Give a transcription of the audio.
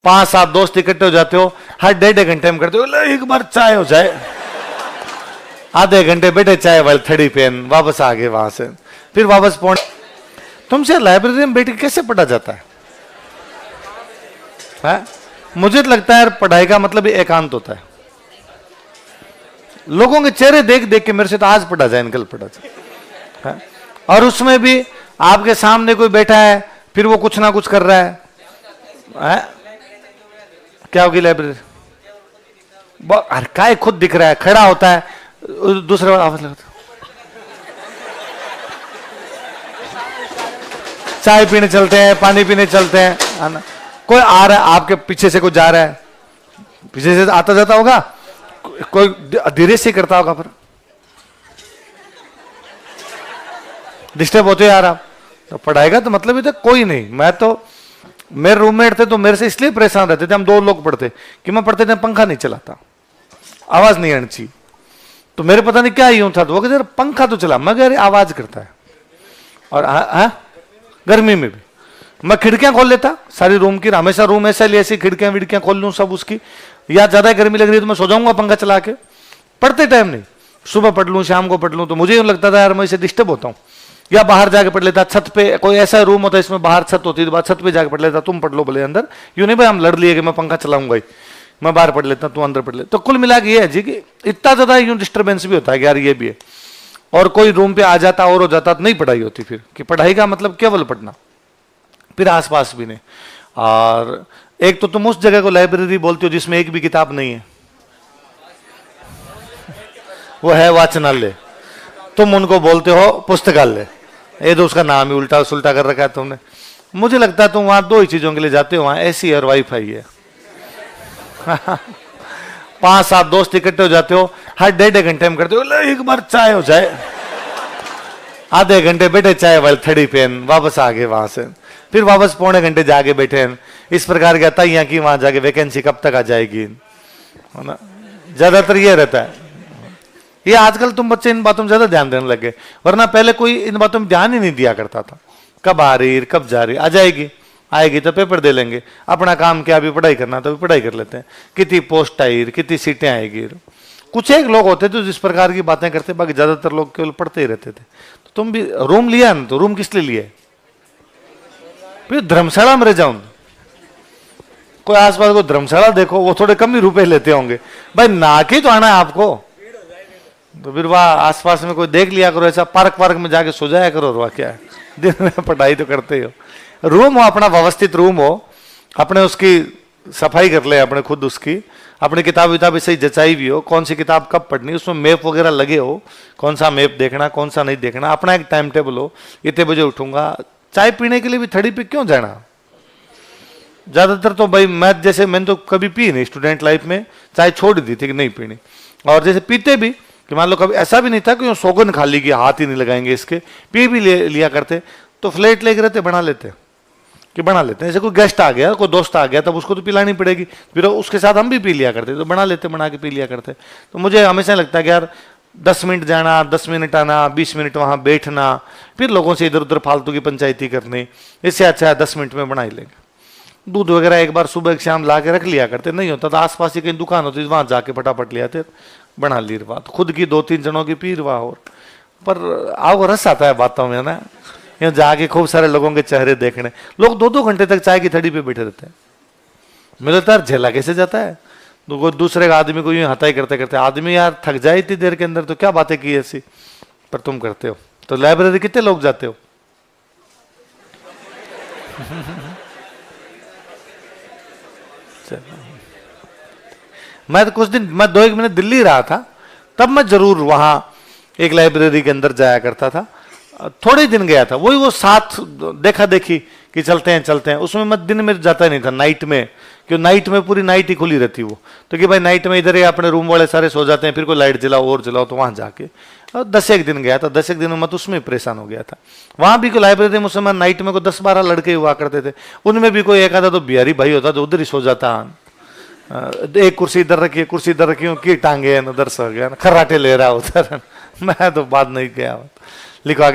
5-7 दोस्त इकट्ठे हो जाते हो, हर 1.5 घंटे में करते हो एक बार चाय हो जाए, आधे घंटे बैठे चाय वाली थड़ी पेन, वापस आ गए वहां से, फिर वापस पहुंच। तुमसे लाइब्रेरी में बैठ के कैसे पढ़ा जाता है? मुझे तो लगता है पढ़ाई का मतलब एकांत होता है। लोगों के चेहरे देख देख के मेरे से तो आज पढ़ा जाए, निकल पढ़ा जाए। और उसमें भी आपके सामने कोई बैठा है, फिर वो कुछ ना कुछ कर रहा है। क्या होगी लाइब्रेरी? काय खुद दिख रहा है, खड़ा होता है, दूसरे बार आवाज लगाता, चाय पीने चलते हैं, पानी पीने चलते हैं, कोई आ रहा है आपके पीछे से, कोई जा रहा है, पीछे से आता जाता होगा, कोई धीरे से करता होगा, पर डिस्टर्ब होते यार आप। तो पढ़ाई का तो मतलब ही था कोई नहीं। मैं तो, मेरे रूममेट थे तो मेरे से इसलिए परेशान रहते थे, हम 2 लोग पढ़ते कि मैं पढ़ते थे पंखा नहीं चलाता, आवाज नहीं आनी चाहिए। तो मेरे पता नहीं क्या यूं था, तो वो कहते पंखा तो चला, मगर आवाज करता है। और गर्मी में भी मैं खिड़कियां खोल लेता सारी रूम की, हमेशा रूम ऐसा लिए ऐसी खिड़कियां विड़कियां खोल लूं सब उसकी, या ज्यादा गर्मी लग रही है तो मैं सो जाऊंगा पंखा चला के। पढ़ते टाइम नहीं, सुबह पढ़ लूं शाम को पढ़ लूं, तो मुझे यूं लगता था यार मैं इसे डिस्टर्ब होता हूं। या बाहर जाके पढ़ लेता, छत पे कोई ऐसा रूम होता है इसमें बाहर छत होती है, तो छत पे जाके पढ़ लेता, तुम पढ़ लो बोले अंदर, यूं नहीं भाई हम लड़ लिए कि मैं पंखा चलाऊंगा ही, मैं बाहर पढ़ लेता तू अंदर पढ़ ले। तो कुल मिला के ये है जी कि इतना ज्यादा यूं डिस्टर्बेंस भी होता है कि यार ये भी है। और कोई रूम पे आ जाता और हो जाता तो नहीं पढ़ाई होती फिर, कि पढ़ाई का मतलब केवल पढ़ना, फिर आसपास भी नहीं। और एक तो तुम उस जगह को लाइब्रेरी बोलते हो जिसमें एक भी किताब नहीं है, वो है वाचनालय, तुम उनको बोलते हो पुस्तकालय। ये तो उसका नाम ही उल्टा सुल्टा कर रखा है तुमने। मुझे लगता है तुम वहां 2 ही चीजों के लिए जाते हो, वहां एसी और वाईफाई है। 5-7 दोस्त इकट्ठे हो जाते हो, हर 1.5 घंटे में करते हो एक बार चाय हो जाए, आधे घंटे बैठे चाय वाली थड़ी पेन, वापस आ गए वहां से, फिर वापस पौने घंटे जाके बैठे हैं। इस प्रकार की तैयां की वहां जाके वैकेंसी कब तक आ जाएगी, है ना? ज्यादातर ये रहता है। ये आजकल तुम बच्चे इन बातों में ज्यादा ध्यान देने लगे, वरना पहले कोई इन बातों में ध्यान ही नहीं दिया करता था। कब आ रही, कब जा रही, आ जाएगी, आएगी तो पेपर दे लेंगे, अपना काम क्या, अभी पढ़ाई करना तो अभी पढ़ाई कर लेते हैं, कितनी पोस्ट आई, कितनी सीटें आएगी। कुछ एक लोग होते थे जिस प्रकार की बातें करते, बाकी ज्यादातर लोग केवल पढ़ते ही रहते थे। तो तुम भी रूम लिया ना, तो रूम किस लिए लिया? फिर धर्मशाला में रह जाऊं, कोई आसपास को धर्मशाला देखो, वो थोड़े कम ही रुपए लेते होंगे भाई, ना के तो आना है आपको, तो फिर वह आसपास में कोई देख लिया करो, ऐसा पार्क में जाके सो जाया करो। वह क्या है, दिन में पढ़ाई तो करते हो। रूम हो अपना, व्यवस्थित रूम हो, अपने उसकी सफाई कर ले, अपने खुद उसकी, अपनी किताब विताब सही जचाई भी हो, कौन सी किताब कब पढ़नी, उसमें मैप वगैरह लगे हो, कौन सा मैप देखना कौन सा नहीं देखना, अपना एक टाइम टेबल हो, इतने बजे उठूंगा। चाय पीने के लिए भी थड़ी पे क्यों जाना? ज्यादातर तो भाई मैंने तो कभी पी नहीं स्टूडेंट लाइफ में, चाय छोड़ दी थी कि नहीं पीनी। और जैसे पीते भी कि मान लो कभी ऐसा भी नहीं था कि सौगन खा ली कि हाथ ही नहीं लगाएंगे इसके, पी भी लिया करते, तो फ्लेट लेके रहते, बना लेते कि बना लेते हैं। जैसे कोई गेस्ट आ गया, कोई दोस्त आ गया, तब उसको तो पिलानी पड़ेगी, फिर उसके साथ हम भी पी लिया करते, तो बना लेते, बना के पी लिया करते। तो मुझे हमेशा लगता है कि यार 10 मिनट जाना, 10 मिनट आना, 20 मिनट वहां बैठना, फिर लोगों से इधर उधर फालतू की पंचायती करनी, इससे अच्छा 10 मिनट में बना ही लेंगे। दूध वगैरह एक बार सुबह शाम ला के रख लिया करते, नहीं होता तो आसपास ही कहीं दुकान होती, वहां जाके फटाफट ले आते, बना ली रवा, तो खुद की 2-3 जनों की पी रवा। और पर आओ रस आता है बातों में ना, यहाँ जाके खूब सारे लोगों के चेहरे देखने, लोग 2-2 घंटे तक चाय की थड़ी पे बैठे रहते हैं। मिलता तो यार झेला कैसे जाता है, तो दूसरे आदमी को यूं हताई करते करते आदमी यार थक जाए इतनी देर के अंदर, तो क्या बातें की ऐसी, पर तुम करते हो। तो लाइब्रेरी कितने लोग जाते हो? मैं तो कुछ दिन, मैं 2-1 महीने दिल्ली रहा था, तब मैं जरूर वहां एक लाइब्रेरी के अंदर जाया करता था। थोड़े दिन गया था, वही वो साथ देखा देखी कि चलते हैं, उसमें मैं दिन में जाता ही नहीं था, नाइट में, क्यों नाइट में पूरी नाइट ही खुली रहती वो, तो कि भाई नाइट में इधर ही अपने रूम वाले सारे सो जाते हैं, फिर कोई लाइट जलाओ और जलाओ, तो वहां जाके 10-1 दिन गया था। 10-1 दिन में मैं तो उसमें परेशान हो गया था। वहां भी कोई लाइब्रेरी में नाइट में कोई 10-12 लड़के हुआ करते थे, उनमें भी कोई एक आधा तो बिहारी भाई होता जो उधर ही सो जाता, एक कुर्सी इधर रखी, कुर्सी इधर रखी, की टांगे उधर सो गया, खर्राटे ले रहा उधर। मैं तो बात नहीं किया। लिखवा